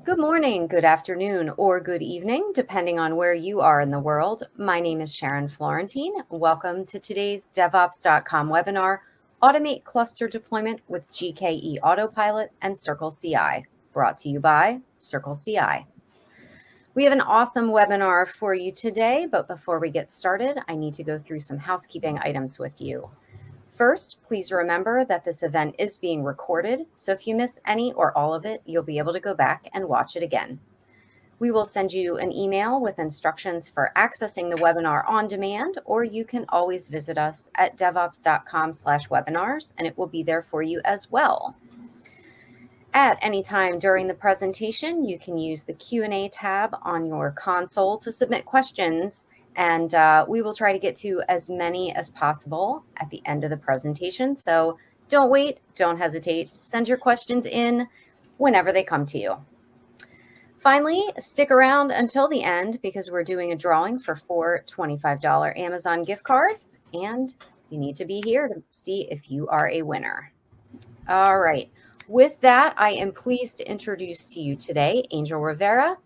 Good morning, good afternoon, or good evening, depending on where you are in the world. My name is Sharon Florentine. Welcome to today's DevOps.com webinar, Automate Cluster Deployment with GKE Autopilot and CircleCI, brought to you by CircleCI. We have an awesome webinar for you today, but before we get started, I need to go through some housekeeping items with you. First, please remember that this event is being recorded, so if you miss any or all of it, you'll be able to go back and watch it again. We will send you an email with instructions for accessing the webinar on demand, or you can always visit us at devops.com/webinars, and it will be there for you as well. At any time during the presentation, you can use the Q&A tab on your console to submit questions, and we will try to get to as many as possible at the end of the presentation. So don't wait, don't hesitate. Send your questions in whenever they come to you. Finally, stick around until the end because we're doing a drawing for 4 $25 Amazon gift cards, and you need to be here to see if you are a winner. All right. With that, I am pleased to introduce to you today Angel Rivera,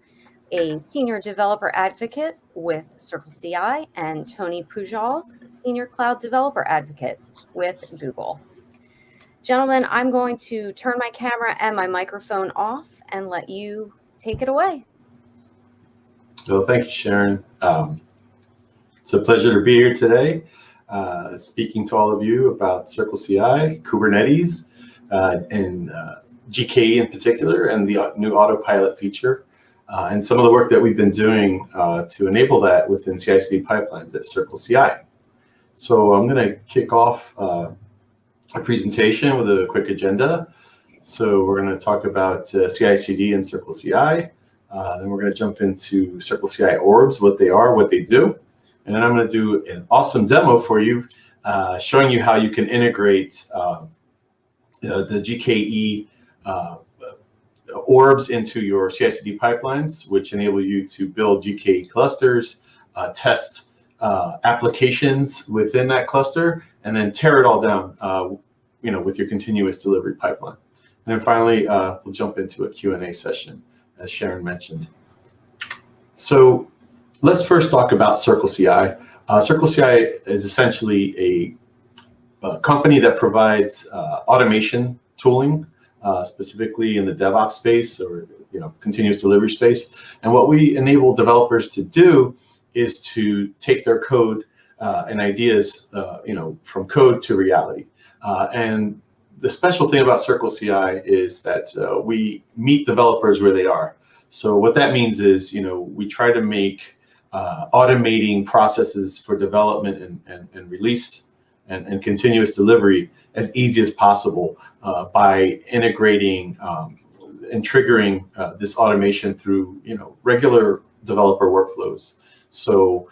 a Senior Developer Advocate with CircleCI, and Tony Pujols, Senior Cloud Developer Advocate with Google. Gentlemen, I'm going to turn my camera and my microphone off and let you take it away. So thank you, Sharon. It's a pleasure to be here today, speaking to all of you about CircleCI, Kubernetes, and GKE in particular, and the new autopilot feature. And some of the work that we've been doing to enable that within CI/CD pipelines at CircleCI. So I'm going to kick off a presentation with a quick agenda. So we're going to talk about CI/CD and CircleCI. Then we're going to jump into CircleCI orbs, what they are, what they do. And then I'm going to do an awesome demo for you, showing you how you can integrate the GKE orbs into your CI/CD pipelines, which enable you to build GKE clusters, test applications within that cluster, and then tear it all down, with your continuous delivery pipeline. And then finally, we'll jump into a Q&A session, as Sharon mentioned. So let's first talk about CircleCI. CircleCI is essentially a company that provides automation tooling, specifically in the DevOps space or continuous delivery space. And what we enable developers to do is to take their code and ideas, from code to reality. And the special thing about CircleCI is that we meet developers where they are. So what that means is, we try to make automating processes for development and release and continuous delivery as easy as possible by integrating and triggering this automation through regular developer workflows. So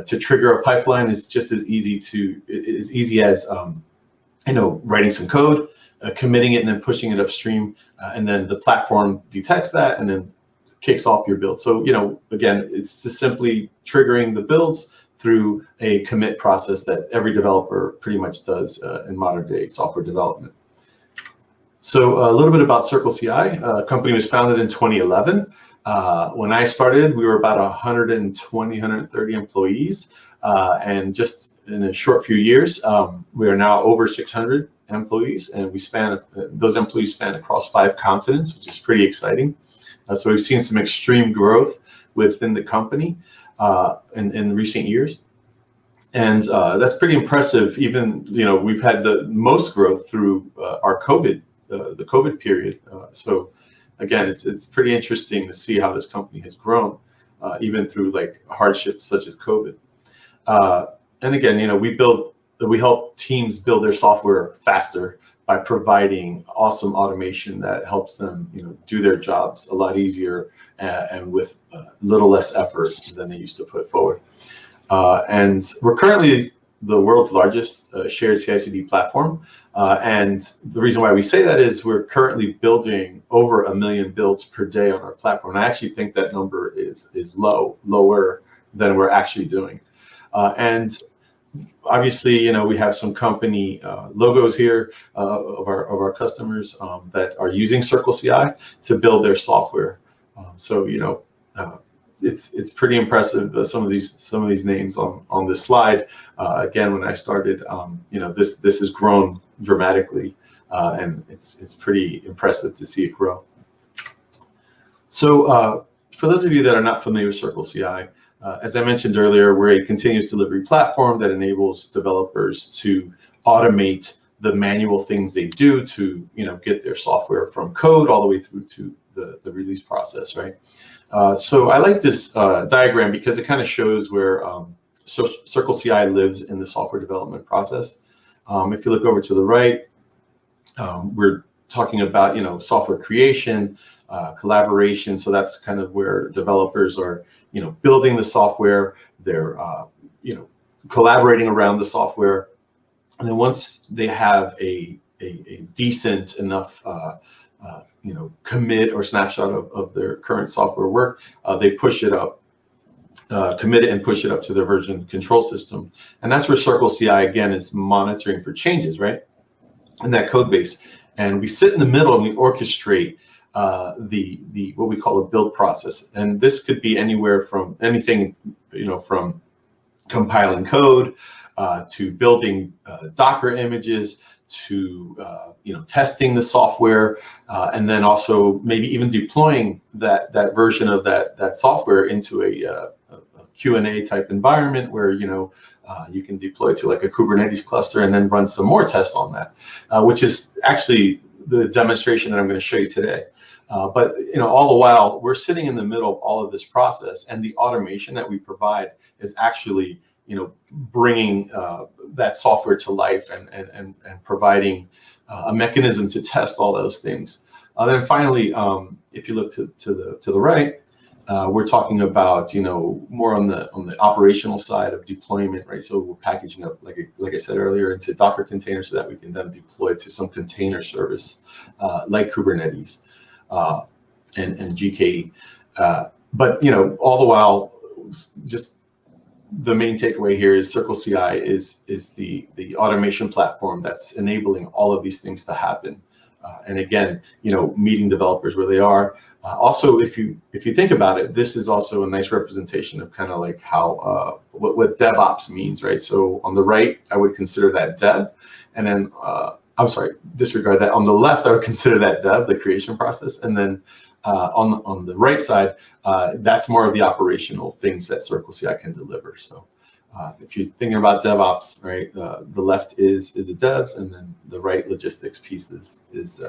to trigger a pipeline is just as easy as writing some code, committing it, and then pushing it upstream, and then the platform detects that and then kicks off your build. So again, it's just simply triggering the builds through a commit process that every developer pretty much does in modern day software development. So a little bit about CircleCI. The company was founded in 2011. When I started, we were about 120, 130 employees. And just in a short few years, we are now over 600 employees, and those employees span across 5 continents, which is pretty exciting. So we've seen some extreme growth within the company in recent years, and that's pretty impressive. Even we've had the most growth through our the COVID period. So again, it's pretty interesting to see how this company has grown, even through hardships such as COVID. And again, we help teams build their software faster by providing awesome automation that helps them, do their jobs a lot easier and with little less effort than they used to put forward. And we're currently the world's largest shared CI/CD platform. And the reason why we say that is we're currently building over 1 million builds per day on our platform. And I actually think that number is lower than we're actually doing. And obviously, we have some company logos here of our customers that are using CircleCI to build their software. So it's pretty impressive. Some of these names on this slide. Again, when I started, this has grown dramatically, and it's pretty impressive to see it grow. So for those of you that are not familiar with CircleCI, as I mentioned earlier, we're a continuous delivery platform that enables developers to automate the manual things they do to get their software from code all the way through to the release process, right? So I like this diagram because it kind of shows where CircleCI lives in the software development process. If you look over to the right, we're talking about software creation, collaboration. So that's kind of where developers are building the software. They're collaborating around the software, and then once they have a decent enough commit or snapshot of their current software work, they push it up, commit it and push it up to their version control system. And that's where CircleCI, again, is monitoring for changes, right, in that code base. And we sit in the middle and we orchestrate the what we call a build process. And this could be anywhere from anything, from compiling code to building Docker images, to testing the software, and then also maybe even deploying that version of that software into a Q&A type environment where you can deploy to like a Kubernetes cluster and then run some more tests on that, which is actually the demonstration that I'm going to show you today. But all the while we're sitting in the middle of all of this process, and the automation that we provide is actually bringing that software to life and providing a mechanism to test all those things. Then finally, if you look to the right, we're talking about more on the operational side of deployment, right? So we're packaging up, like I said earlier, into Docker containers so that we can then deploy to some container service like Kubernetes and GKE. But all the while, just the main takeaway here is CircleCI is the automation platform that's enabling all of these things to happen. And again, meeting developers where they are. Also, if you think about it, this is also a nice representation of kind of like how what DevOps means, right? So on the right, I would consider that dev, and then I'm sorry, disregard that. On the left, I would consider that dev, the creation process, and then on the right side, that's more of the operational things that CircleCI can deliver. So if you're thinking about DevOps, right, the left is the devs, and then the right logistics piece is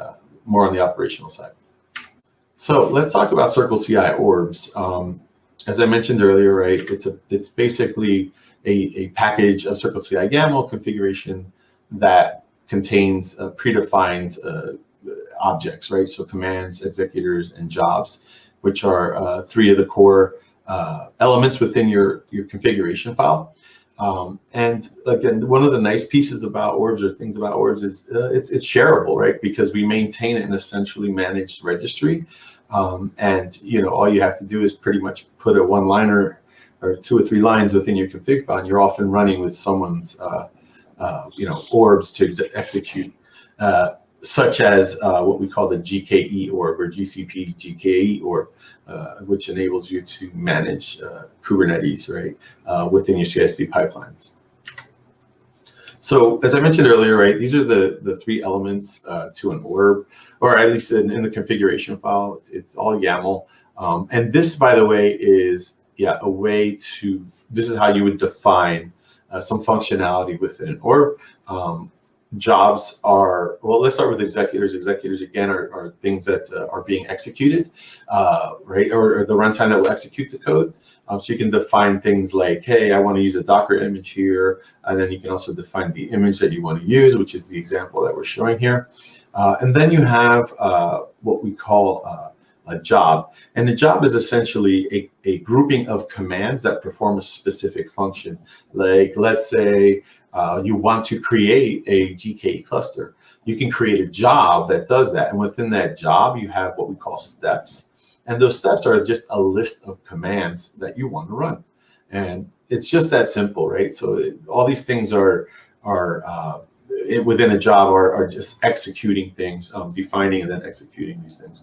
more on the operational side. So let's talk about CircleCI orbs. As I mentioned earlier, right, it's basically a package of CircleCI YAML configuration that contains predefined objects, right? So commands, executors, and jobs, which are three of the core elements within your configuration file. And again, one of the nice pieces about orbs or things about orbs is it's shareable, right? Because we maintain an essentially managed registry. And all you have to do is pretty much put a one-liner or 2 or 3 lines within your config file, and you're off and running with someone's orbs to execute, such as what we call the GKE orb or GCP GKE orb, which enables you to manage Kubernetes, right, within your CI/CD pipelines. So as I mentioned earlier, right, these are the 3 elements to an orb, or at least in the configuration file. It's all YAML. And this, by the way, is a way to, this is how you would define some functionality within an orb. Jobs are, well, let's start with executors. Executors, again, are things that are being executed, right, or the runtime that will execute the code. So you can define things like, hey, I want to use a Docker image here, and then you can also define the image that you want to use, which is the example that we're showing here. And then you have what we call a job. And the job is essentially a grouping of commands that perform a specific function. Like, let's say you want to create a GKE cluster. You can create a job that does that. And within that job, you have what we call steps. And those steps are just a list of commands that you want to run. And it's just that simple, right? So all these things are within a job are just executing things, defining and then executing these things.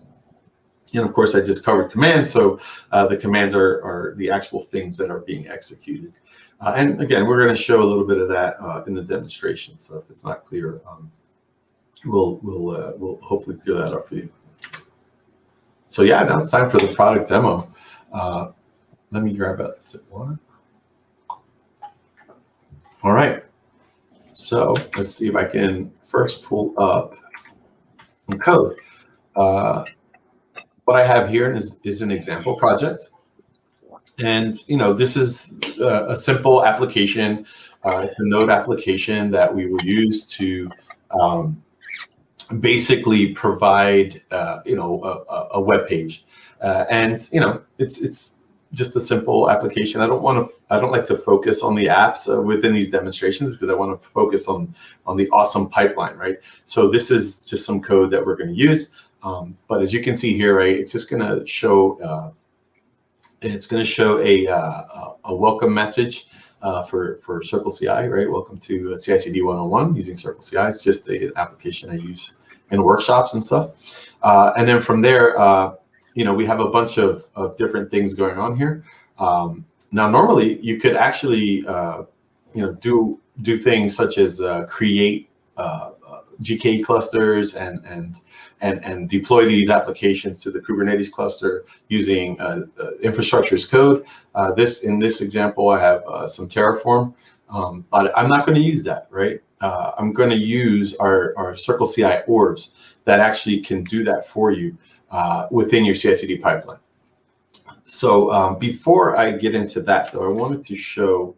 And of course, I just covered commands, so the commands are the actual things that are being executed. And again, we're going to show a little bit of that in the demonstration. So if it's not clear, we'll hopefully clear that up for you. So yeah, now it's time for the product demo. Let me grab a sip of water. All right. So let's see if I can first pull up some code. What I have here is an example project. And, this is a simple application. It's a Node application that we will use to basically provide, a web page. And, it's just a simple application. I don't like to focus on the apps within these demonstrations because I want to focus on the awesome pipeline, right? So this is just some code that we're going to use. But as you can see here, right, it's just going to show a welcome message for CircleCI, right? Welcome to CI/CD 101 using CircleCI. It's just an application I use in workshops and stuff. And then from there, we have a bunch of different things going on here. Now, normally you could actually, do things such as create GKE clusters and deploy these applications to the Kubernetes cluster using infrastructure as code. In this example, I have some Terraform, but I'm not going to use that, right? I'm going to use our CircleCI orbs that actually can do that for you within your CI/CD pipeline. So before I get into that, though, I wanted to show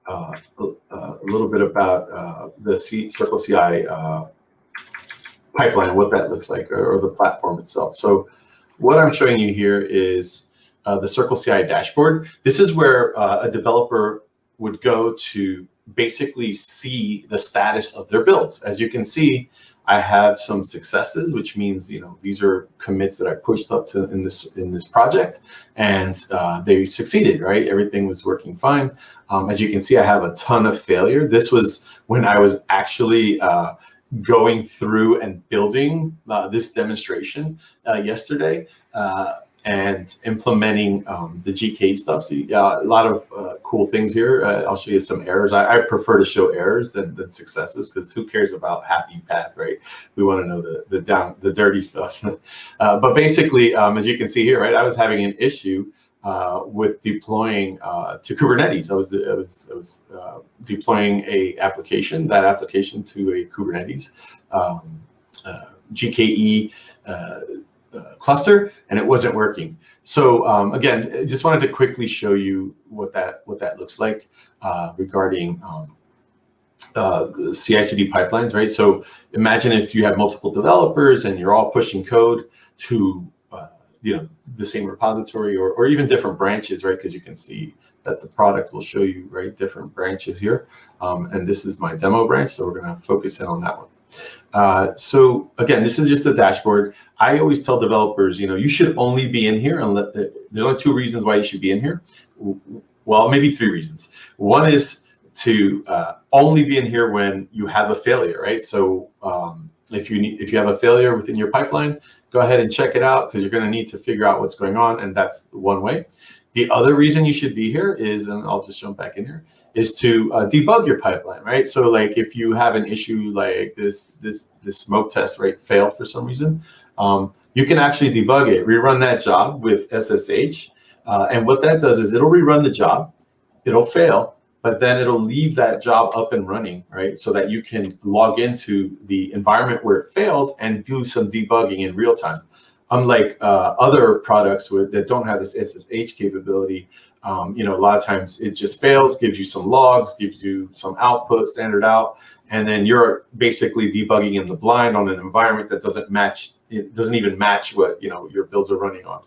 a little bit about the CircleCI pipeline, what that looks like, or the platform itself. So what I'm showing you here is the CircleCI dashboard. This is where a developer would go to basically see the status of their builds. As you can see, I have some successes, which means these are commits that I pushed up to in this project, and they succeeded. Right, everything was working fine. As you can see, I have a ton of failure. This was when I was actually going through and building this demonstration yesterday and implementing the GKE stuff. So a lot of cool things here. I'll show you some errors. I prefer to show errors than successes, because who cares about happy path, right? We want to know the dirty stuff. But basically, as you can see here, right, I was having an issue with deploying to Kubernetes. I was deploying that application to a Kubernetes GKE cluster, and it wasn't working. So again, I just wanted to quickly show you what that looks like regarding the CI/CD pipelines, right? So imagine if you have multiple developers and you're all pushing code to the same repository or even different branches, right? Because you can see that the product will show you, right, different branches here. And this is my demo branch, so we're going to focus in on that one. So again, this is just a dashboard. I always tell developers, you should only be in here, and there's only 2 reasons why you should be in here. Well, maybe 3 reasons. One is to only be in here when you have a failure, right? So if you have a failure within your pipeline, go ahead and check it out, because you're going to need to figure out what's going on, and that's one way. The other reason you should be here is, and I'll just jump back in here, is to debug your pipeline, right? So like if you have an issue like this smoke test, right, failed for some reason, you can actually debug it, rerun that job with SSH, and what that does is it'll rerun the job, it'll fail, but then it'll leave that job up and running, right? So that you can log into the environment where it failed and do some debugging in real time. Unlike other products that don't have this SSH capability, a lot of times it just fails, gives you some logs, gives you some output, standard out, and then you're basically debugging in the blind on an environment that doesn't even match what your builds are running on,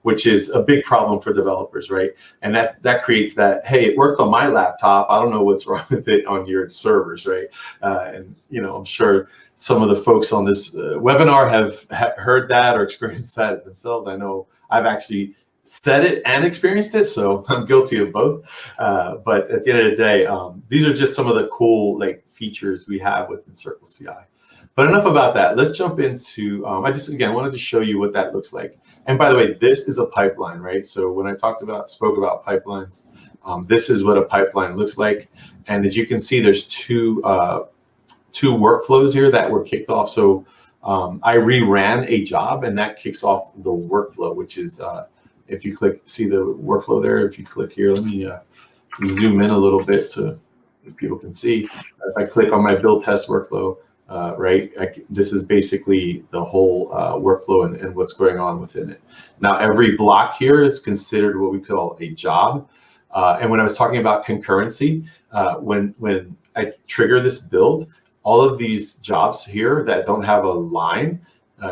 which is a big problem for developers, right? And that creates that, hey, it worked on my laptop, I don't know what's wrong with it on your servers, right? And I'm sure some of the folks on this webinar have heard that or experienced that themselves. I know I've actually said it and experienced it, so I'm guilty of both. But at the end of the day, these are just some of the cool features we have within CircleCI. But enough about that. Let's jump into, I just, again, wanted to show you what that looks like. And by the way, this is a pipeline, right? So when I spoke about pipelines, this is what a pipeline looks like. And as you can see, there's two workflows here that were kicked off. So I reran a job, and that kicks off the workflow, which is, if you click, see the workflow there, if you click here, let me zoom in a little bit so people can see. If I click on my build test workflow, this is basically the whole workflow and what's going on within it. Now, every block here is considered what we call a job. And when I was talking about concurrency, when I trigger this build, all of these jobs here that don't have a line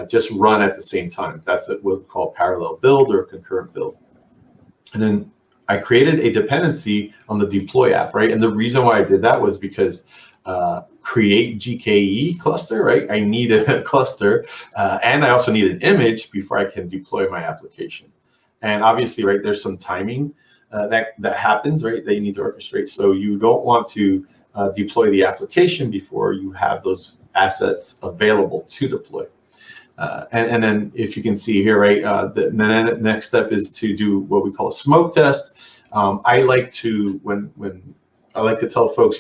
just run at the same time. That's what we call parallel build or concurrent build. And then I created a dependency on the deploy app, right? And the reason why I did that was because create GKE cluster, right? I need a cluster, and I also need an image before I can deploy my application. And obviously, right, there's some timing that happens, right? They need to orchestrate. So you don't want to deploy the application before you have those assets available to deploy. And then if you can see here, right, the next step is to do what we call a smoke test. I like to, I like to tell folks,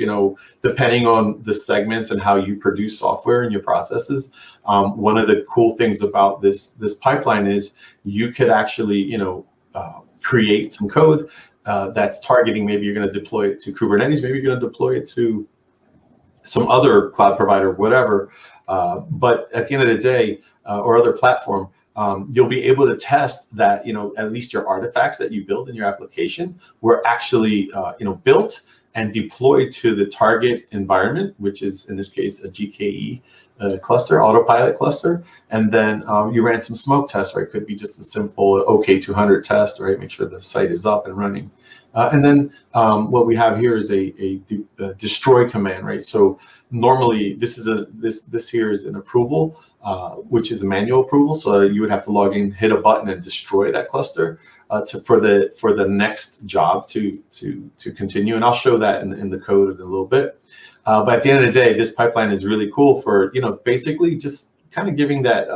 depending on the segments and how you produce software and your processes, one of the cool things about this pipeline is you could actually, create some code that's targeting, maybe you're going to deploy it to Kubernetes, maybe you're going to deploy it to some other cloud provider, whatever. But at the end of the day, or other platform, you'll be able to test that, at least your artifacts that you build in your application were actually, built and deployed to the target environment, which is in this case a GKE cluster, Autopilot cluster. And then you ran some smoke tests, right? Could be just a simple OK200 test, right? Make sure the site is up and running. And then what we have here is a destroy command, right? So normally this here is an approval, which is a manual approval. So you would have to log in, hit a button, and destroy that cluster for the next job to continue. And I'll show that in the code in a little bit. But at the end of the day, this pipeline is really cool for basically just kind of giving that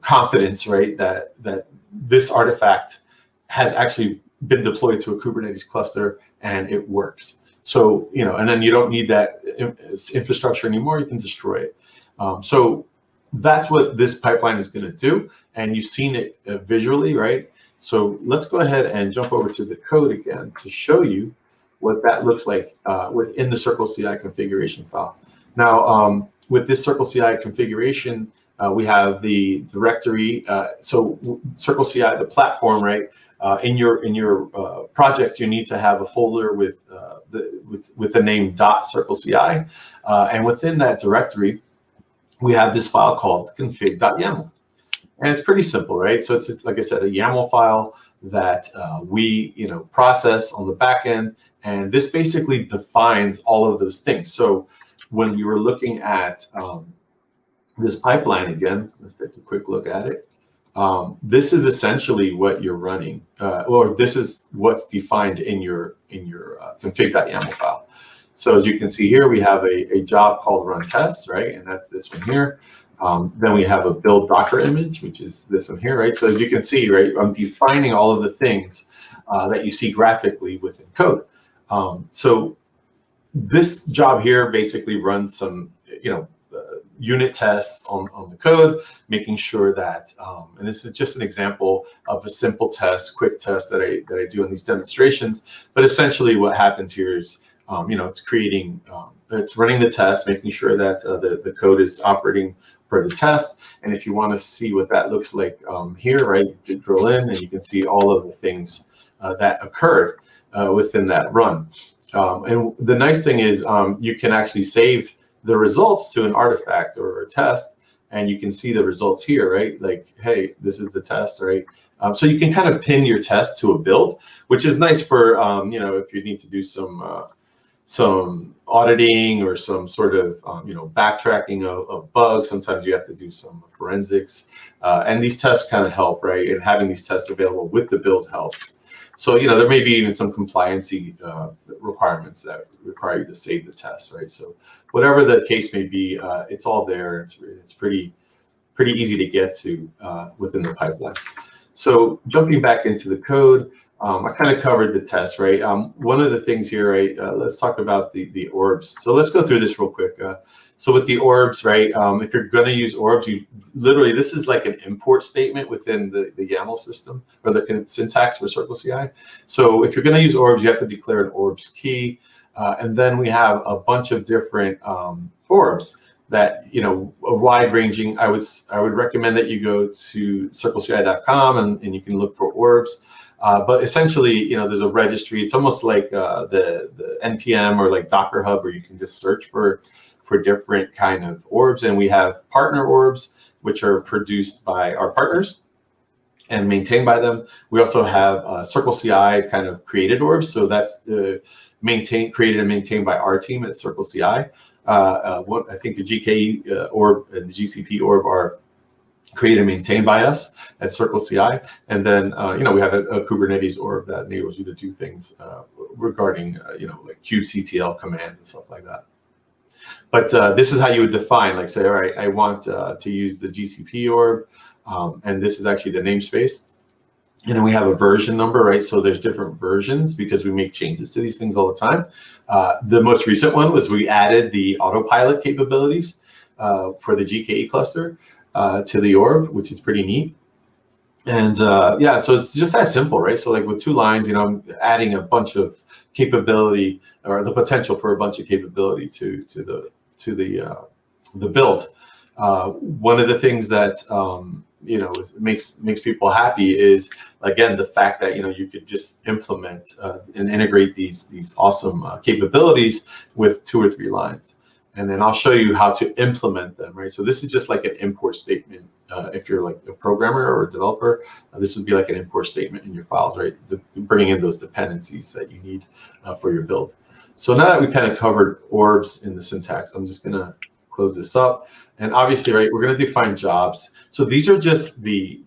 confidence, right? That this artifact has actually been deployed to a Kubernetes cluster and it works. So, and then you don't need that infrastructure anymore, you can destroy it. So that's what this pipeline is going to do. And you've seen it visually, right? So let's go ahead and jump over to the code again to show you what that looks like within the CircleCI configuration file. Now, with this CircleCI configuration, we have the directory. So CircleCI, the platform, right? In your projects, you need to have a folder with the name .circleci, and within that directory, we have this file called config.yaml, and it's pretty simple, right? So it's just, like I said, a YAML file that we process on the back end, and this basically defines all of those things. So when we were looking at this pipeline again, let's take a quick look at it. This is essentially what you're running, or this is what's defined in your config.yaml file. So as you can see here, we have a job called run test, right? And that's this one here. Then we have a build Docker image, which is this one here, right? So as you can see, right, I'm defining all of the things that you see graphically within code. So this job here basically runs some, unit tests on the code, making sure that, and this is just an example of a simple test, quick test that I do in these demonstrations. But essentially what happens here is, it's creating, it's running the test, making sure that the code is operating per the test. And if you want to see what that looks like here, right, you drill in and you can see all of the things that occurred within that run. And the nice thing is you can actually save the results to an artifact or a test, and you can see the results here, right? Like, hey, this is the test, right? So you can kind of pin your test to a build, which is nice for, if you need to do some auditing or some sort of, backtracking of bugs. Sometimes you have to do some forensics, and these tests kind of help, right? And having these tests available with the build helps. So, there may be even some compliancy requirements that require you to save the test, right? So whatever the case may be, it's all there. It's pretty easy to get to within the pipeline. So jumping back into the code, I kind of covered the test, right? One of the things here, right? Let's talk about the orbs. So let's go through this real quick. So with the orbs, right? If you're going to use orbs, you literally, this is like an import statement within the YAML system or the syntax for CircleCI. So if you're going to use orbs, you have to declare an orbs key, and then we have a bunch of different orbs that, a wide ranging. I would recommend that you go to CircleCI.com and you can look for orbs. But essentially, there's a registry. It's almost like the NPM or like Docker Hub, where you can just search for different kind of orbs. And we have partner orbs, which are produced by our partners and maintained by them. We also have CircleCI kind of created orbs. So that's created and maintained by our team at CircleCI. I think the GKE orb and the GCP orb are created and maintained by us at CircleCI. And then, we have a Kubernetes orb that enables you to do things regarding, like kubectl commands and stuff like that. But this is how you would define, like say, all right, I want to use the GCP orb, and this is actually the namespace. And then we have a version number, right? So there's different versions because we make changes to these things all the time. The most recent one was we added the autopilot capabilities for the GKE cluster to the orb, which is pretty neat. And yeah, so it's just that simple, right? So like with 2 lines, I'm adding a bunch of capability, or the potential for a bunch of capability to the build. One of the things that makes people happy is, again, the fact that you could just implement and integrate these awesome capabilities with 2 or 3 lines. And then I'll show you how to implement them, right? So this is just like an import statement. If you're like a programmer or a developer, this would be like an import statement in your files, right? Bringing in those dependencies that you need for your build. So now that we kind of covered orbs in the syntax, I'm just gonna close this up. And obviously, right, we're gonna define jobs. So these are just the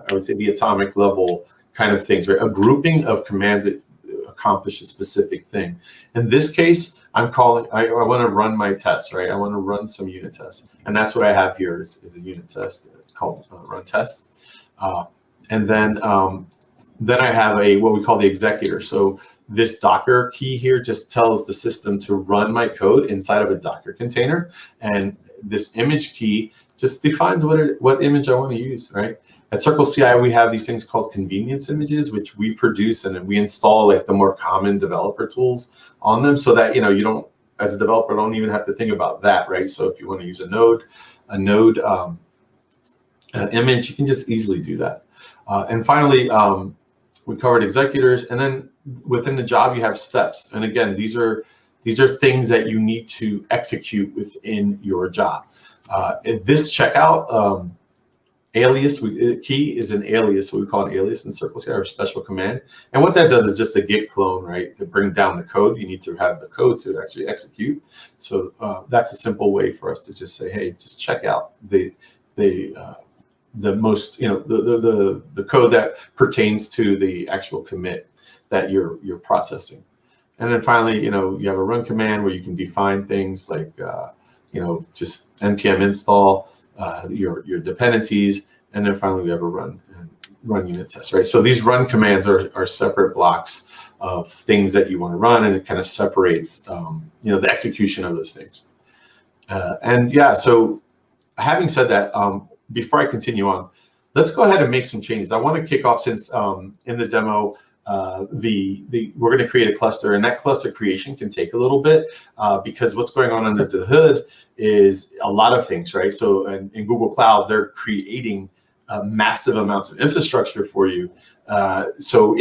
I would say the atomic level kind of things, right? A grouping of commands that accomplish a specific thing. In this case, I want to run my tests, right? I want to run some unit tests. And that's what I have here is a unit test called run test. And then I have what we call the executor. So this Docker key here just tells the system to run my code inside of a Docker container. And this image key just defines what image I want to use, right? At CircleCI, we have these things called convenience images, which we produce and we install like the more common developer tools on them, so that you don't, as a developer, don't even have to think about that, right? So if you want to use a node image, you can just easily do that. And finally, we covered executors, and then within the job you have steps. And again, these are things that you need to execute within your job. This checkout alias key is an alias, what we call an alias in CircleCI, or special command. And what that does is just a git clone, right? To bring down the code, you need to have the code to actually execute. So that's a simple way for us to just say, hey, just check out the most, the code that pertains to the actual commit that you're processing. And then finally, you have a run command where you can define things like, just npm install your dependencies, and then finally we have a run unit test, right? So these run commands are separate blocks of things that you want to run, and it kind of separates, the execution of those things. And yeah, so having said that, before I continue on, let's go ahead and make some changes. I want to kick off, since in the demo, we're going to create a cluster, and that cluster creation can take a little bit because what's going on under the hood is a lot of things, right? So in Google Cloud, they're creating massive amounts of infrastructure for you. So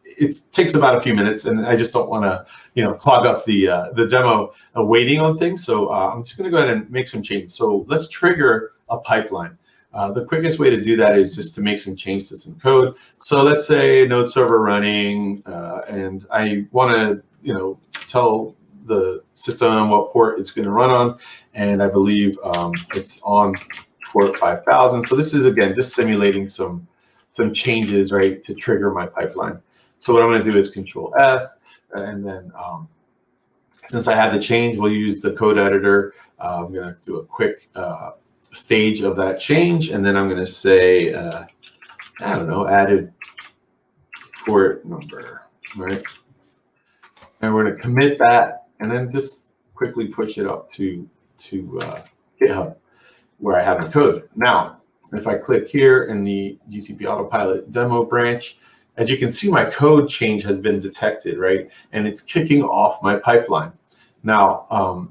it takes about a few minutes, and I just don't want to clog up the demo waiting on things. So I'm just going to go ahead and make some changes. So let's trigger a pipeline. The quickest way to do that is just to make some change to some code. So let's say node server running, and I want to tell the system what port it's going to run on, and I believe it's on port 5000. So this is, again, just simulating some some changes, right, to trigger my pipeline. So what I'm going to do is Control S, and then since I had the change, we'll use the code editor. I'm going to do a quick stage of that change, and then I'm going to say, I don't know, added port number, right? And we're going to commit that, and then just quickly push it up to GitHub, where I have the code. Now, if I click here in the GCP Autopilot demo branch, as you can see, my code change has been detected, right? And it's kicking off my pipeline. Now,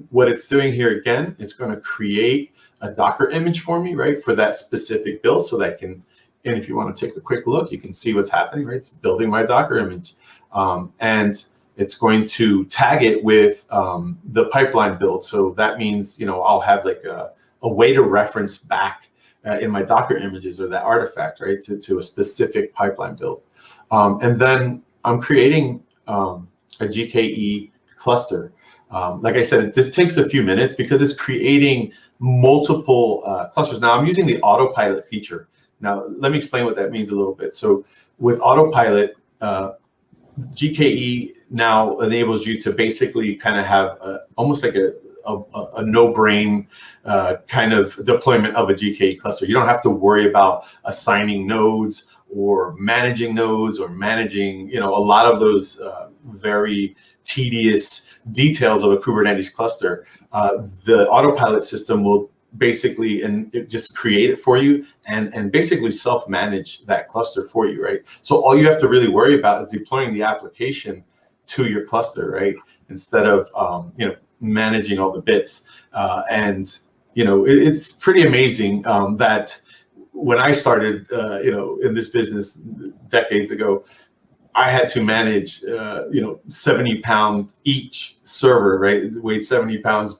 what it's doing here again, it's going to create a Docker image for me, right, for that specific build, so that can, and if you want to take a quick look, you can see what's happening, right? It's building my Docker image. And it's going to tag it with the pipeline build. So that means, you know, I'll have like a way to reference back in my Docker images or that artifact, right, to a specific pipeline build. And then I'm creating a GKE cluster. Like I said, this takes a few minutes because it's creating multiple clusters. Now I'm using the autopilot feature. Now let me explain what that means a little bit. So with autopilot, GKE now enables you to basically kind of have almost like a no-brain kind of deployment of a GKE cluster. You don't have to worry about assigning nodes or managing, you know, a lot of those very tedious details of a Kubernetes cluster. The autopilot system will basically just create it for you and basically self-manage that cluster for you, right? So all you have to really worry about is deploying the application to your cluster, right? Instead of you know, managing all the bits. And you know, it's pretty amazing that when I started you know, in this business decades ago, I had to manage you know, 70-pound each server, right? It weighed 70 pounds.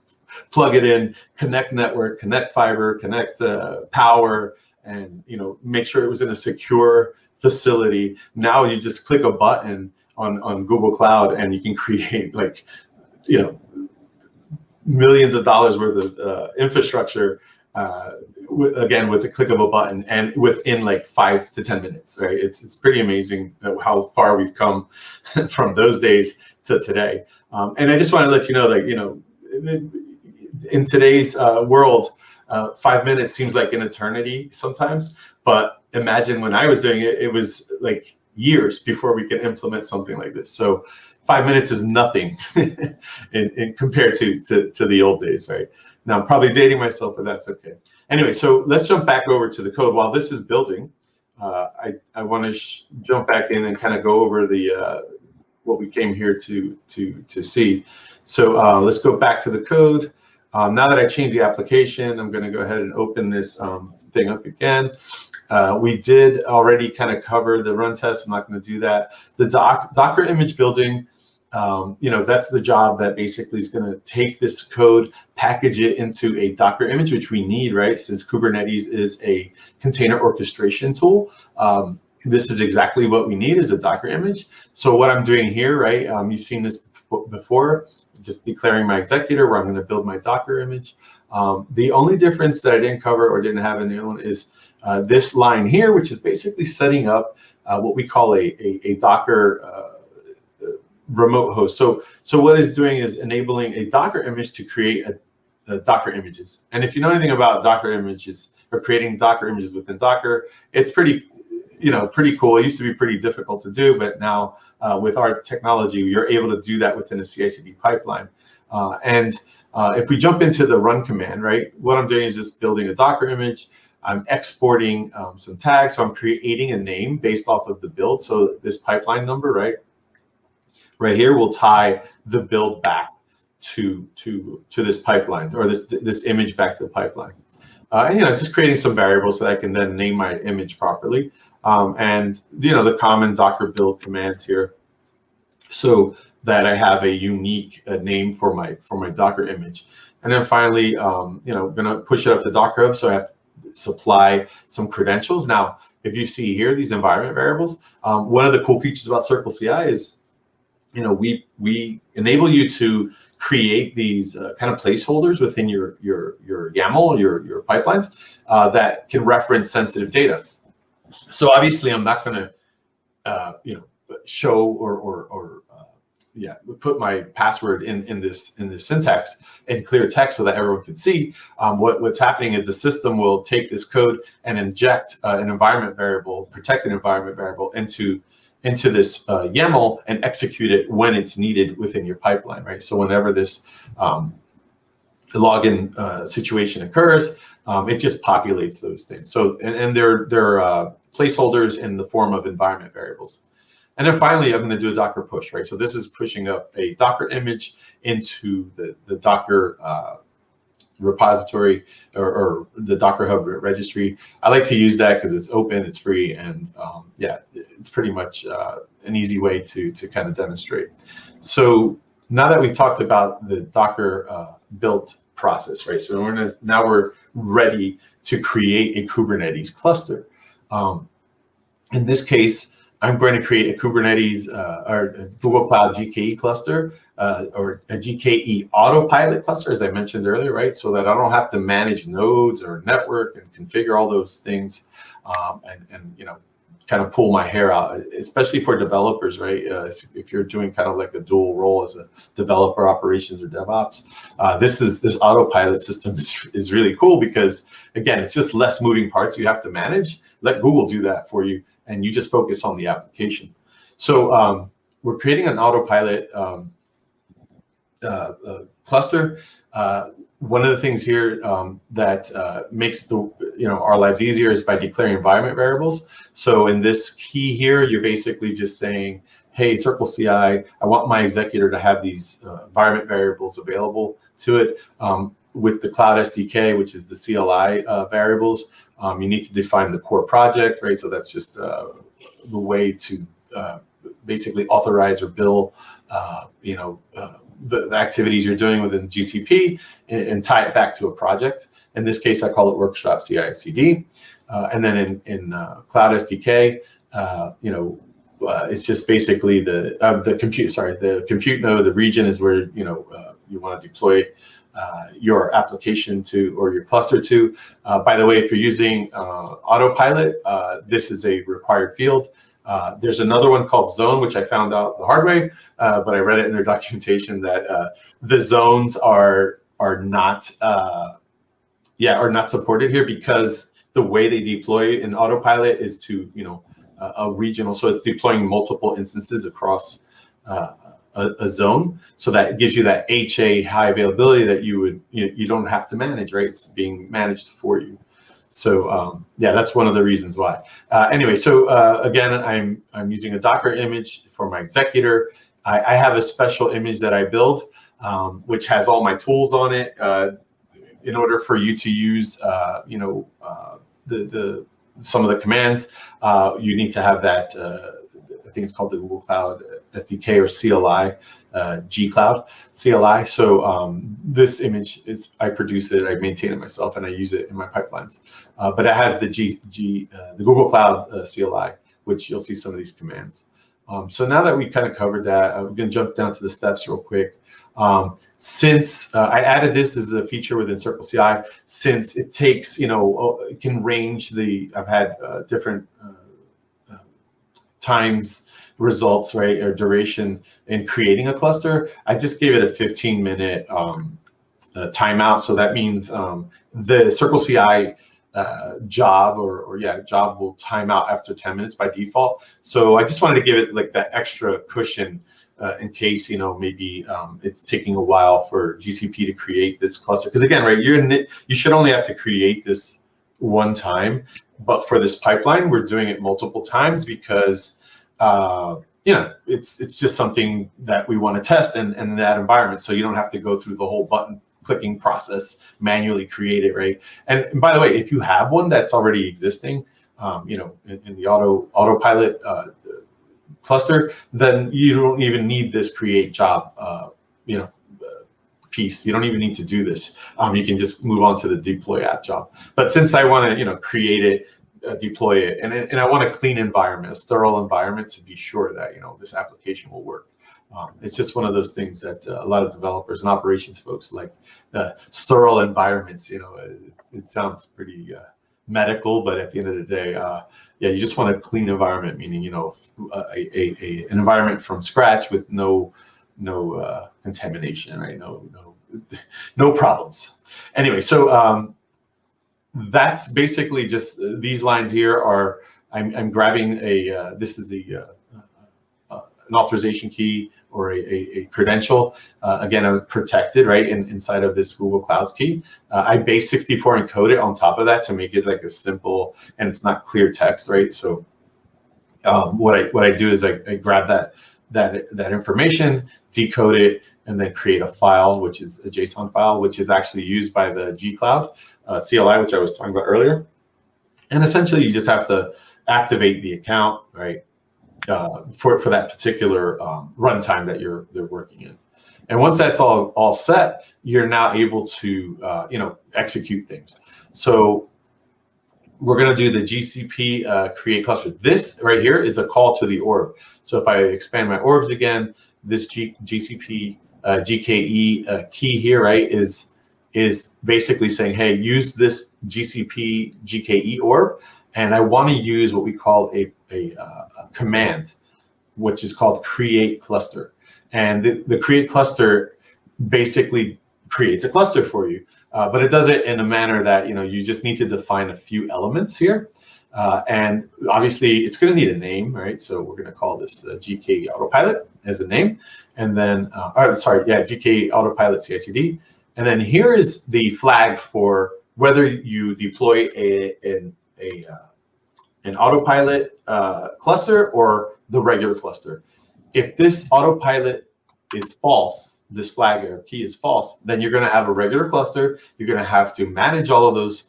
Plug it in, connect network, connect fiber, connect power, and you know, make sure it was in a secure facility. Now you just click a button on Google Cloud and you can create, like, you know, millions of dollars worth of infrastructure again with the click of a button and within like 5 to 10 minutes, right? It's pretty amazing how far we've come from those days to today. And I just want to let you know that, you know, in today's world, 5 minutes seems like an eternity sometimes, but imagine when I was doing it, it was like years before we could implement something like this. So 5 minutes is nothing in compared to the old days, right? Now I'm probably dating myself, but that's okay. Anyway, so let's jump back over to the code. While this is building, I want to jump back in and kind of go over the what we came here to see. So let's go back to the code. Now that I changed the application, I'm going to go ahead and open this thing up again. We did already kind of cover the run test. I'm not going to do that. The Docker image building, you know, that's the job that basically is going to take this code, package it into a Docker image, which we need, right? Since Kubernetes is a container orchestration tool, this is exactly what we need, is a Docker image. So what I'm doing here, right? You've seen this before, just declaring my executor where I'm going to build my Docker image. The only difference that I didn't cover or didn't have in the own is this line here, which is basically setting up what we call a Docker remote host. So what it's doing is enabling a Docker image to create a Docker images. And if you know anything about Docker images or creating Docker images within Docker, it's pretty, you know, pretty cool. It used to be pretty difficult to do, but now with our technology, you're able to do that within a CI/CD pipeline. And if we jump into the run command, right, what I'm doing is just building a Docker image. I'm exporting some tags. So I'm creating a name based off of the build. So this pipeline number, right here, will tie the build back to this pipeline, or this image back to the pipeline. And, you know, just creating some variables so that I can then name my image properly. And, you know, the common Docker build commands here, so that I have a unique name for my Docker image. And then finally, you know, I'm gonna push it up to Docker Hub, so I have to supply some credentials. Now, if you see here, these environment variables, one of the cool features about CircleCI is, you know, we enable you to create these kind of placeholders within your YAML, your pipelines that can reference sensitive data. So obviously, I'm not going to, show or put my password in this syntax in clear text so that everyone can see. What's happening is the system will take this code and inject an environment variable, protected environment variable into this YAML and execute it when it's needed within your pipeline, right? So whenever this login situation occurs, it just populates those things. So and they're placeholders in the form of environment variables. And then finally, I'm going to do a Docker push, right? So this is pushing up a Docker image into the Docker repository or the Docker Hub registry. I like to use that because it's open, it's free, and it's pretty much an easy way to kind of demonstrate. So now that we've talked about the Docker build process, right? So now we're ready to create a Kubernetes cluster. In this case, I'm going to create a Kubernetes or a Google Cloud GKE cluster or a GKE Autopilot cluster, as I mentioned earlier, right? So that I don't have to manage nodes or network and configure all those things and kind of pull my hair out, especially for developers, right? If you're doing kind of like a dual role as a developer operations or DevOps, this autopilot system is really cool because, again, it's just less moving parts you have to manage. Let Google do that for you, and you just focus on the application. So we're creating an autopilot cluster. One of the things here that makes our lives easier is by declaring environment variables. So in this key here, you're basically just saying, hey, CircleCI, I want my executor to have these environment variables available to it. With the Cloud SDK, which is the CLI variables, you need to define the core project, right? So that's just the way to basically authorize or bill, the activities you're doing within GCP and tie it back to a project. In this case, I call it workshop CI/CD. And then in Cloud SDK, it's just basically the compute node. The region is where you want to deploy your application to or your cluster to. By the way, if you're using Autopilot, this is a required field. There's another one called zone, which I found out the hard way, but I read it in their documentation that the zones are not supported here because the way they deploy in Autopilot is to a regional, so it's deploying multiple instances across a zone, so that gives you that HA high availability that you don't have to manage, right? It's being managed for you. So that's one of the reasons why. Anyway, so again, I'm using a Docker image for my executor. I have a special image that I build, which has all my tools on it. In order for you to use, some of the commands, you need to have that. I think it's called the Google Cloud SDK or CLI, G Cloud CLI. So this image I produce it, I maintain it myself, and I use it in my pipelines. But it has the Google Cloud CLI, which you'll see some of these commands. So now that we kind of covered that, I'm going to jump down to the steps real quick. Since I added this as a feature within CircleCI, since it takes, it can range I've had different times, results, right, or duration in creating a cluster. I just gave it a 15-minute timeout. So that means the CircleCI job will time out after 10 minutes by default. So I just wanted to give it like that extra cushion in case, maybe it's taking a while for GCP to create this cluster. Because again, right, you should only have to create this one time, but for this pipeline, we're doing it multiple times because it's just something that we want to test in that environment. So you don't have to go through the whole button clicking process, manually create it, right? And by the way, if you have one that's already existing, in the autopilot cluster, then you don't even need this create job, piece. You don't even need to do this. You can just move on to the deploy app job. But since I want to, create it, deploy it, and I want a clean environment, a sterile environment to be sure that this application will work. It's just one of those things that a lot of developers and operations folks like sterile environments. It sounds pretty medical, but at the end of the day, yeah, you just want a clean environment, meaning, an environment from scratch with no contamination, right? No problems. Anyway, so that's basically just these lines here are, I'm grabbing this is an authorization key or a credential. Again, I'm protected, right, inside of this Google Cloud key. I base 64 encode it on top of that to make it like a simple, and it's not clear text, right? So what I do is I grab that information, decode it, and then create a file, which is a JSON file, which is actually used by the G Cloud CLI, which I was talking about earlier. And essentially, you just have to activate the account, right, for that particular runtime that they're working in. And once that's all set, you're now able to execute things. So we're going to do the GCP create cluster. This right here is a call to the orb. So if I expand my orbs again, this GCP GKE key here, right, is basically saying, hey, use this GCP GKE orb, and I want to use what we call a command, which is called create cluster. And the create cluster basically creates a cluster for you, but it does it in a manner that you just need to define a few elements here, and obviously it's going to need a name, right? So we're going to call this GKE Autopilot as a name, and then GKE Autopilot CI/CD, and then here is the flag for whether you deploy an autopilot cluster or the regular cluster. If this autopilot is false, this flag or key is false, then you're going to have a regular cluster. You're going to have to manage all of those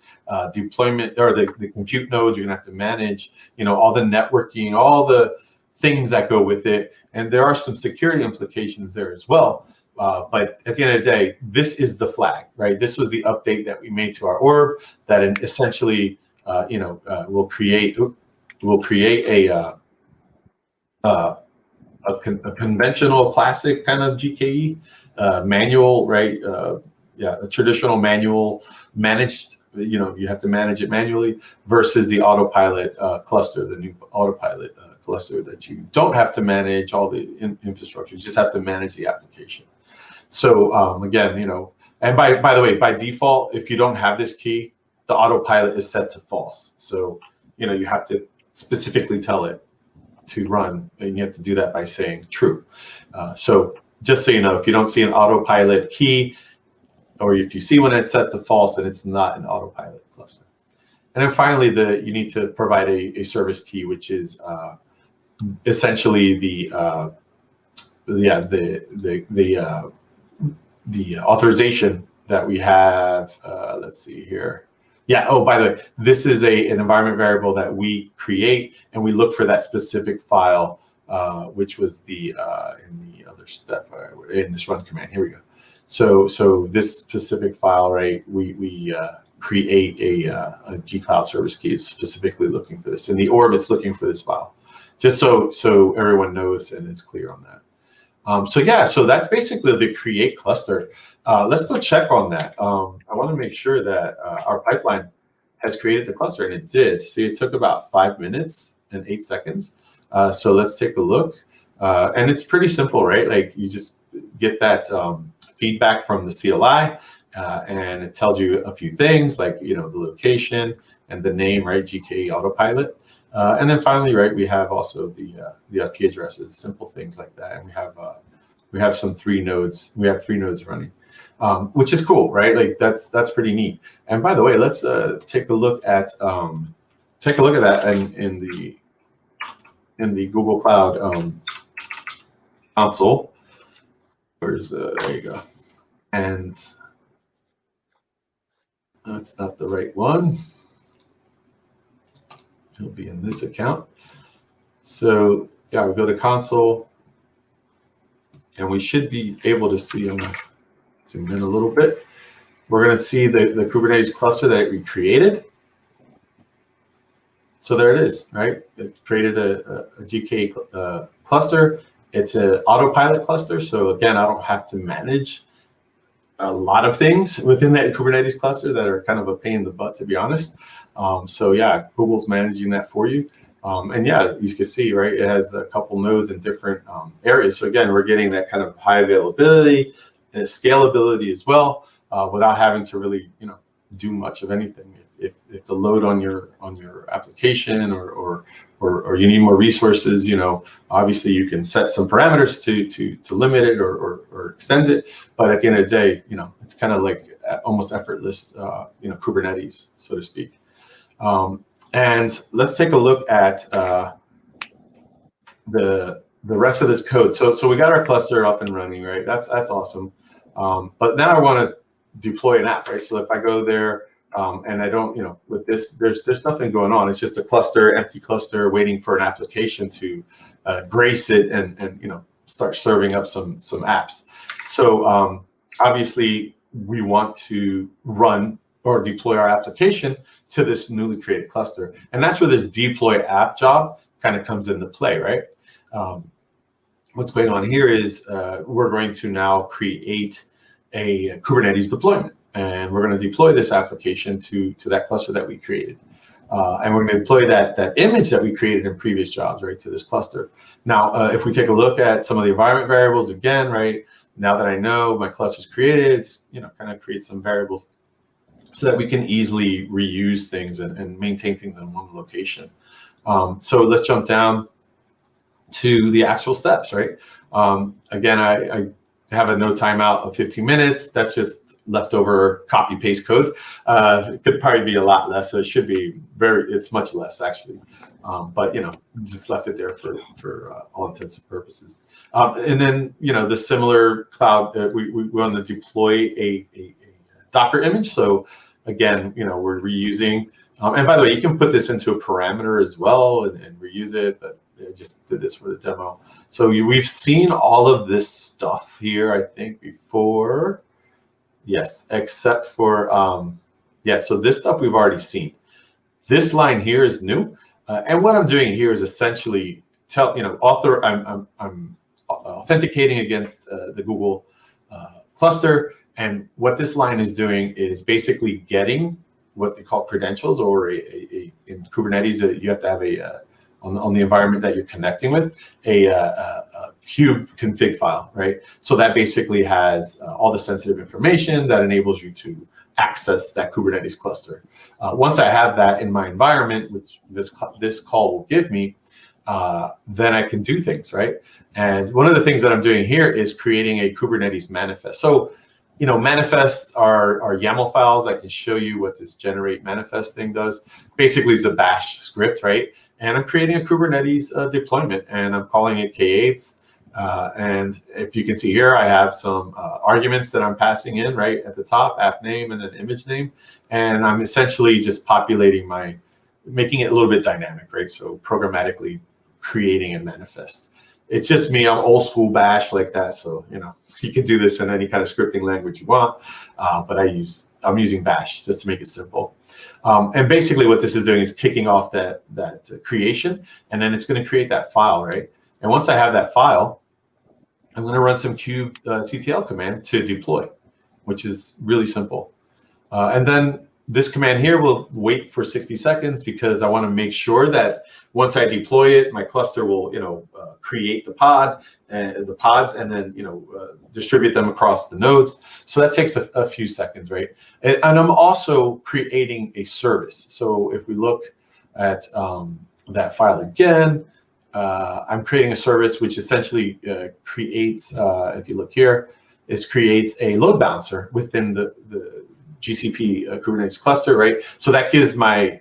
deployment or the compute nodes. You're going to have to manage, all the networking, all the things that go with it. And there are some security implications there as well. But at the end of the day, this is the flag, right? This was the update that we made to our orb that essentially, will create a conventional classic kind of GKE manual, right? A traditional manual managed, you have to manage it manually versus the autopilot cluster, the new autopilot cluster that you don't have to manage all the infrastructure. You just have to manage the application. So again, and by the way, by default, if you don't have this key, the autopilot is set to false. So, you have to specifically tell it to run, and you have to do that by saying true. So just so you know, if you don't see an autopilot key, or if you see one that's set to false, then it's not an autopilot cluster. And then finally, you need to provide a service key, which is essentially the authorization that we have. Let's see here. Yeah. Oh, by the way, this is an environment variable that we create, and we look for that specific file, which was in the other step in this run command. Here we go. So this specific file, right? We create a G Cloud service key is specifically looking for this, and the orb is looking for this file, just so everyone knows and it's clear on that. So that's basically the create cluster. Let's go check on that. I want to make sure that our pipeline has created the cluster, and it did. See, it took about 5 minutes and 8 seconds. So let's take a look. And it's pretty simple, right? Like you just get that feedback from the CLI, and it tells you a few things like, the location and the name, right? GKE Autopilot. And then finally, right, we have also the IP addresses, simple things like that. And we have 3 nodes. We have 3 nodes running, which is cool, right? Like that's pretty neat. And by the way, let's take a look at that in the Google Cloud console. There you go. And that's not the right one. It'll be in this account. So yeah, we go to console, and we should be able to see them. Zoom in a little bit. We're going to see the Kubernetes cluster that we created. So there it is, right? It created a GKE cluster. It's an autopilot cluster. So again, I don't have to manage a lot of things within that Kubernetes cluster that are kind of a pain in the butt, to be honest. So yeah, Google's managing that for you. And yeah, you can see, right, it has a couple nodes in different areas. So again, we're getting that kind of high availability and scalability as well, without having to really, do much of anything. If the load on your application or you need more resources, obviously you can set some parameters to limit it or extend it. But at the end of the day, it's kind of like almost effortless, Kubernetes, so to speak. And let's take a look at the rest of this code. So we got our cluster up and running, right? That's awesome. But now I want to deploy an app, right? So if I go there and I don't, with this, there's nothing going on. It's just a cluster, empty cluster, waiting for an application to grace it and start serving up some apps. So obviously we want to run or deploy our application to this newly created cluster. And that's where this deploy app job kind of comes into play, right? What's going on here is we're going to now create a Kubernetes deployment. And we're going to deploy this application to that cluster that we created. And we're going to deploy that image that we created in previous jobs, right, to this cluster. Now, if we take a look at some of the environment variables again, right, now that I know my cluster's created, it's, kind of create some variables so that we can easily reuse things and maintain things in one location. So let's jump down to the actual steps, right? Again, I have a no timeout of 15 minutes. That's just leftover copy paste code. It could probably be a lot less. So it should be it's much less actually. But just left it there for all intents and purposes. And then the similar cloud, we want to deploy a Docker image. So again, we're reusing. And by the way, you can put this into a parameter as well and reuse it. But I just did this for the demo. So we've seen all of this stuff here, I think, before. Yes, except for, so this stuff we've already seen. This line here is new. And what I'm doing here is essentially I'm authenticating against the Google cluster. And what this line is doing is basically getting what they call credentials, or in Kubernetes, you have to have on the environment that you're connecting with, a kube config file, right? So that basically has all the sensitive information that enables you to access that Kubernetes cluster. Once I have that in my environment, which this call will give me, then I can do things, right? And one of the things that I'm doing here is creating a Kubernetes manifest. So, manifests are YAML files. I can show you what this generate manifest thing does. Basically, it's a bash script, right? And I'm creating a Kubernetes deployment, and I'm calling it K8s. And if you can see here, I have some arguments that I'm passing in right at the top, app name and then image name. And I'm essentially just populating making it a little bit dynamic, right? So programmatically creating a manifest. It's just me, I'm old school bash like that. So, you can do this in any kind of scripting language you want, but I'm using bash just to make it simple. And basically what this is doing is kicking off that creation, and then it's going to create that file, right? And once I have that file, I'm going to run some kubectl command to deploy, which is really simple. And then this command here will wait for 60 seconds because I want to make sure that once I deploy it, my cluster will, create the pods, and then, distribute them across the nodes. So that takes a few seconds, right? And I'm also creating a service. So if we look at that file again, I'm creating a service which essentially creates, if you look here, creates a load balancer within the GCP Kubernetes cluster, right? So that gives my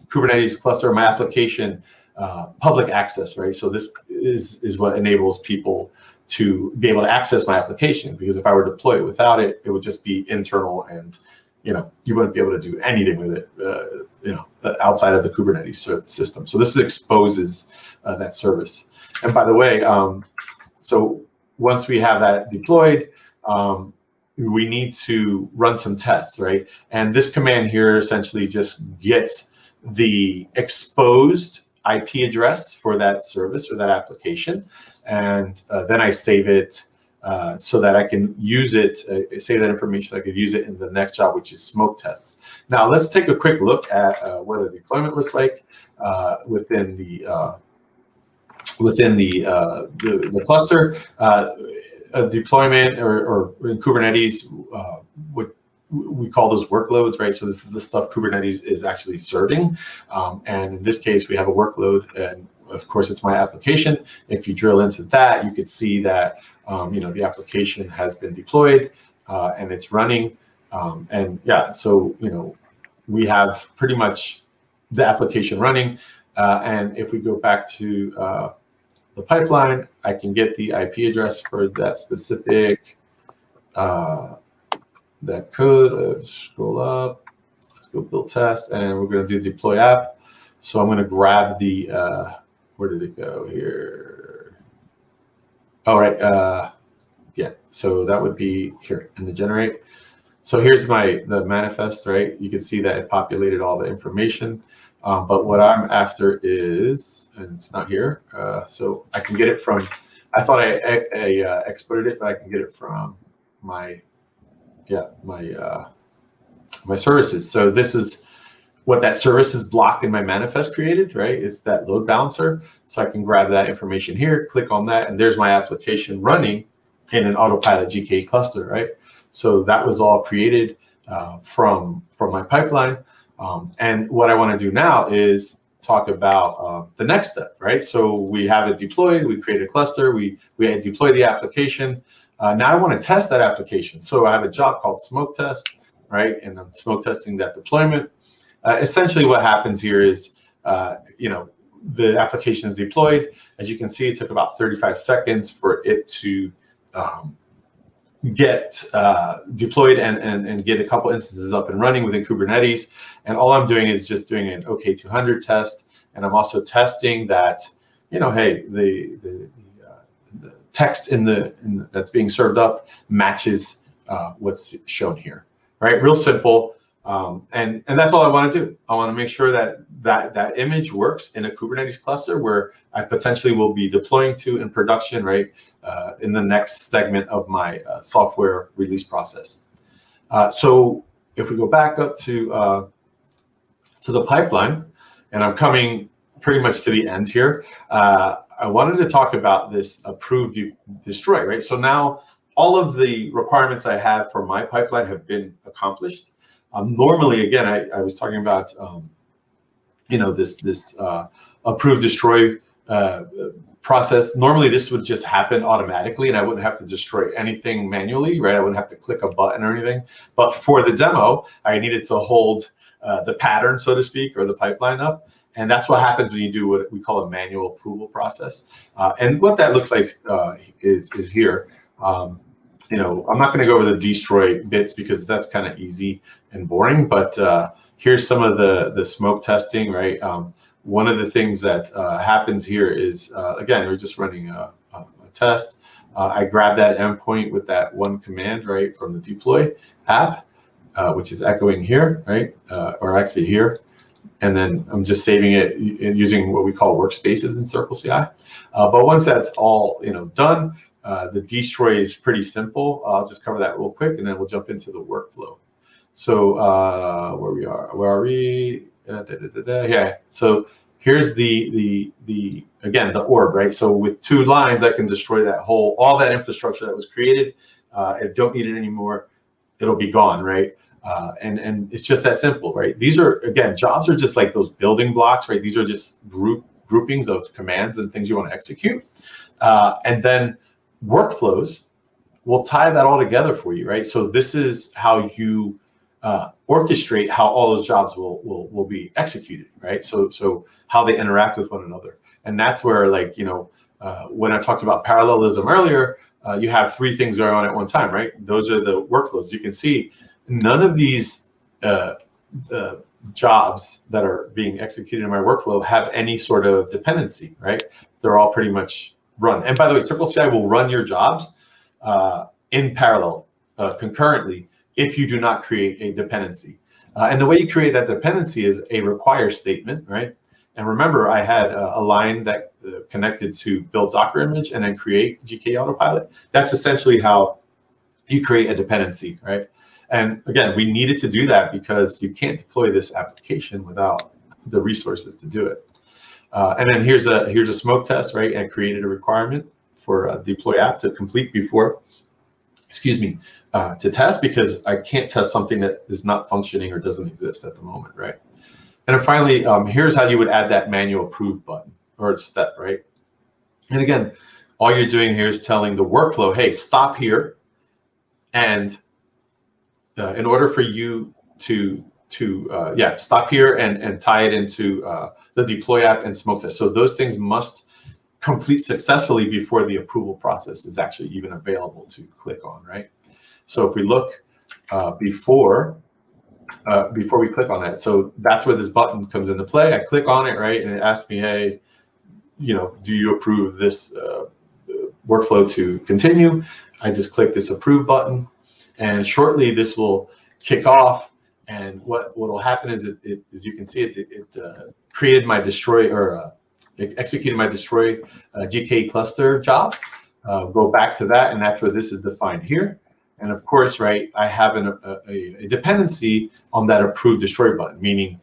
Kubernetes cluster, my application, public access, right? So this is what enables people to be able to access my application, because if I were to deploy it without it, it would just be internal, and you wouldn't be able to do anything with it, outside of the Kubernetes system. So this exposes that service. And by the way, so once we have that deployed, we need to run some tests, right? And this command here essentially just gets the exposed IP address for that service or that application, and then I save it so that I can use it, save that information so I could use it in the next job, which is smoke tests. Now let's take a quick look at what a deployment looks like within the cluster. A deployment or in Kubernetes, what we call those workloads, right? So this is the stuff Kubernetes is actually serving. And in this case, we have a workload, and of course, it's my application. If you drill into that, you could see that the application has been deployed and it's running. And yeah, so we have pretty much the application running. And if we go back to the pipeline, I can get the IP address for that specific that code. Let's scroll up. Let's go build test, and we're going to do deploy app. So I'm going to grab the where did it go here? All right, yeah. So that would be here in the generate. So here's the manifest, right? You can see that it populated all the information. But what I'm after is, and it's not here, so I can get it from, I thought I exported it, but I can get it from my services. So this is what that services block in my manifest created, right? It's that load balancer. So I can grab that information here, click on that, and there's my application running in an Autopilot GKE cluster, right? So that was all created from my pipeline. And what I want to do now is talk about the next step, right? So we have it deployed, we create a cluster, we deploy the application. Now I want to test that application. So I have a job called smoke test, right? And I'm smoke testing that deployment. Essentially what happens here is, the application is deployed. As you can see, it took about 35 seconds for it to get deployed and get a couple instances up and running within Kubernetes. And all I'm doing is just doing an OK200 test. And I'm also testing that, hey, the text that's being served up matches what's shown here, right? Real simple. And that's all I want to do. I want to make sure that image works in a Kubernetes cluster where I potentially will be deploying to in production, right? In the next segment of my software release process. So if we go back up to the pipeline, and I'm coming pretty much to the end here, I wanted to talk about this approve, destroy, right? So now all of the requirements I have for my pipeline have been accomplished. Normally, again, I was talking about, this approve, destroy process. Normally, this would just happen automatically, and I wouldn't have to destroy anything manually, right? I wouldn't have to click a button or anything. But for the demo, I needed to hold the pattern, so to speak, or the pipeline up. And that's what happens when you do what we call a manual approval process. And what that looks like is here. I'm not going to go over the destroy bits because that's kind of easy and boring, but here's some of the smoke testing, right? One of the things that happens here is, again, we're just running a test. I grab that endpoint with that one command, right, from the deploy app, which is echoing here, right, or actually here. And then I'm just saving it using what we call workspaces in CircleCI. But once that's all done, the destroy is pretty simple. I'll just cover that real quick, and then we'll jump into the workflow. So where are we? Yeah. So here's the again, the orb, right? So with 2 lines, I can destroy all that infrastructure that was created. I don't need it anymore. It'll be gone, right? And it's just that simple, right? These are, again, jobs are just like those building blocks, right? These are just groupings of commands and things you want to execute. And then workflows will tie that all together for you, right? So this is how you orchestrate how all those jobs will be executed, right? So how they interact with one another. And that's where, like, when I talked about parallelism earlier, you have 3 things going on at one time, right? Those are the workflows. You can see none of these jobs that are being executed in my workflow have any sort of dependency, right? They're all pretty much run. And by the way, CircleCI will run your jobs in parallel, concurrently, if you do not create a dependency. And the way you create that dependency is a require statement, right? And remember, I had a line that connected to build Docker image and then create GKE Autopilot. That's essentially how you create a dependency, right? And again, we needed to do that because you can't deploy this application without the resources to do it. And then here's a smoke test, right? And created a requirement for a deploy app to complete before, to test, because I can't test something that is not functioning or doesn't exist at the moment, right? And then finally, here's how you would add that manual approve button or step, right? And again, all you're doing here is telling the workflow, hey, stop here. And in order for you to stop here and tie it into the deploy app and smoke test. So those things must complete successfully before the approval process is actually even available to click on, right? So if we look before we click on that, so that's where this button comes into play. I click on it, right, and it asks me, hey, do you approve this workflow to continue? I just click this approve button, and shortly this will kick off. And what will happen is, as you can see, it created my destroy, or it executed my destroy GKE cluster job. Go back to that, and that's where this is defined here. And of course, right, I have a dependency on that approve destroy button, meaning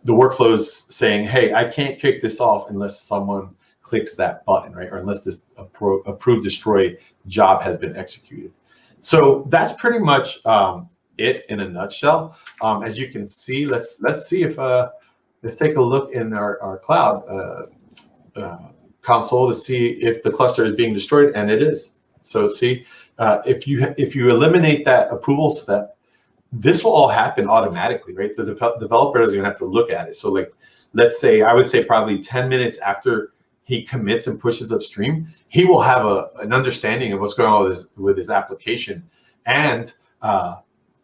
the workflow is saying, hey, I can't kick this off unless someone clicks that button, right? Or unless this approve destroy job has been executed. So that's pretty much it in a nutshell. As you can see, let's see if let's take a look in our cloud console to see if the cluster is being destroyed, and it is. So see, if you eliminate that approval step, this will all happen automatically, right? So the developer doesn't even have to look at it. So like, let's say, I would say probably 10 minutes after he commits and pushes upstream, he will have an understanding of what's going on with his application and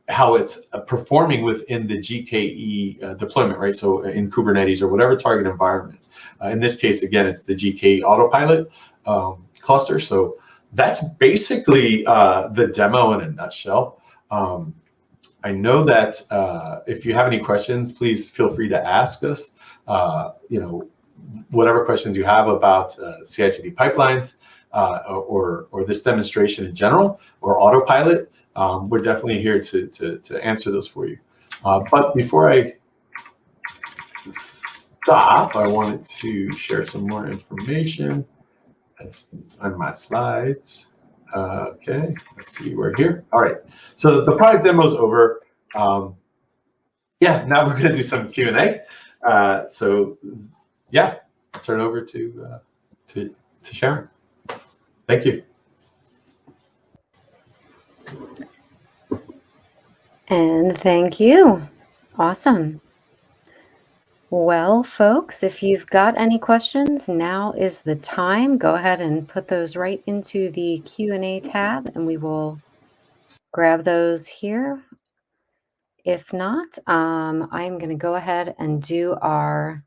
how it's performing within the GKE deployment, right? So in Kubernetes or whatever target environment. In this case, again, it's the GKE Autopilot cluster. So that's basically the demo in a nutshell. I know that if you have any questions, please feel free to ask us. Whatever questions you have about CI/CD pipelines or this demonstration in general or Autopilot, we're definitely here to answer those for you. But before I stop, I wanted to share some more information on my slides. Okay, let's see, we're here. All right, so the product demo is over. Yeah, now we're going to do some Q&A. So yeah, I'll turn it over to Sharon. Thank you. And thank you. Awesome. Well, folks, if you've got any questions, now is the time. Go ahead and put those right into the Q&A tab, and we will grab those here. If not, I'm going to go ahead and do our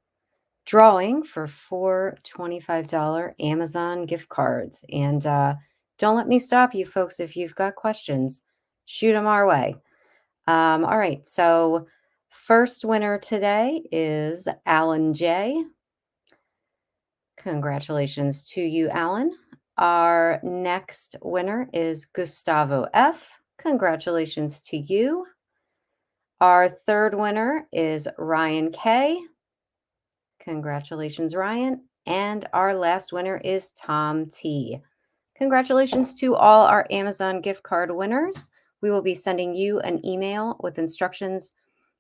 drawing for 4 $25 Amazon gift cards. And don't let me stop you, folks. If you've got questions, shoot them our way. All right, so first winner today is Alan J. Congratulations to you, Alan. Our next winner is Gustavo F. Congratulations to you. Our third winner is Ryan K. Congratulations, Ryan. And our last winner is Tom T. Congratulations to all our Amazon gift card winners. We will be sending you an email with instructions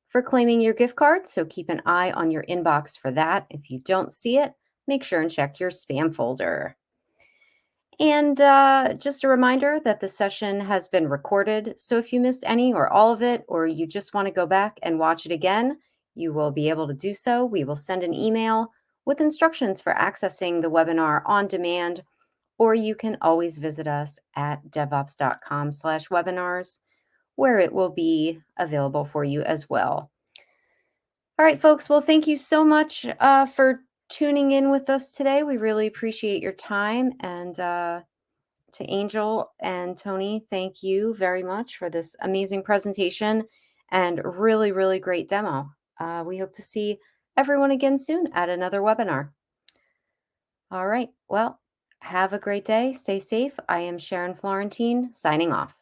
for claiming your gift card, so keep an eye on your inbox for that. If you don't see it, make sure and check your spam folder. And just a reminder that the session has been recorded, so if you missed any or all of it, or you just want to go back and watch it again, you will be able to do so. We will send an email with instructions for accessing the webinar on demand, or you can always visit us at devops.com/webinars, where it will be available for you as well. All right, folks. Well, thank you so much for tuning in with us today. We really appreciate your time. And to Angel and Tony, thank you very much for this amazing presentation and really, really great demo. We hope to see everyone again soon at another webinar. All right. Well, have a great day. Stay safe. I am Sharon Florentine, signing off.